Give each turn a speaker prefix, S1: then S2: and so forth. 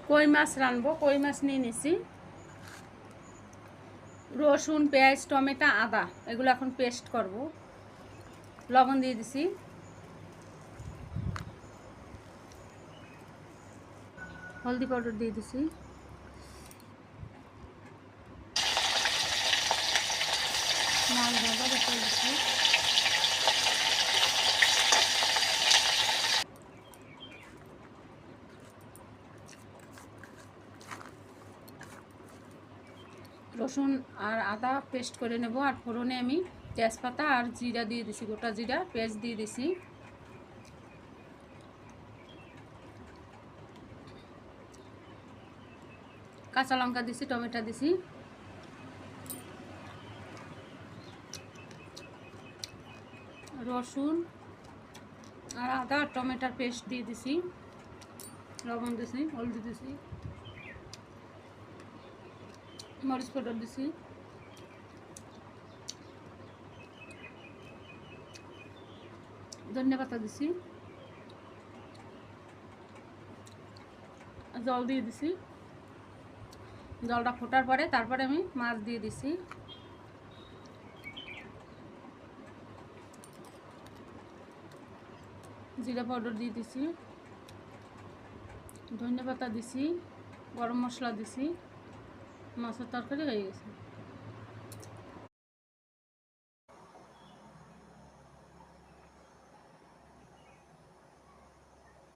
S1: কই মাছ রানবো। কই মাছ নিয়ে নিছি। রসুন, পেঁয়াজ, টমেটো, আদা এগুলো এখন পেস্ট করব। লবণ দিয়ে দিছি। হলদি পাউডার দিয়ে দিছি। মাছ ভাজা বসিয়ে দিছি। রসুন আর আদা পেস্ট করে নেব। আর ফোড়নে আমি তেজপাতা আর জিরা দিয়ে দিছি, গোটা জিরা পেস্ট দিয়ে দিছি। কাঁচা লঙ্কা দিছি, টমেটো দিছি। রসুন আর আদা আর টমেটোর পেস্ট দিয়ে দিছি। লবণ দিছি, হলদি দিছি, মরিচ পাউডার দিছি। ধনিয়া পাতা দিছি। জল দিয়ে দিছি। জলটা ফোটার পরে তারপরে আমি মাছ দিয়ে দিছি। জিরা পাউডার দিয়ে দিছি, ধনিয়া পাতা দিছি, গরম মশলা দিছি। মাছের তরকারি হয়ে গেছে।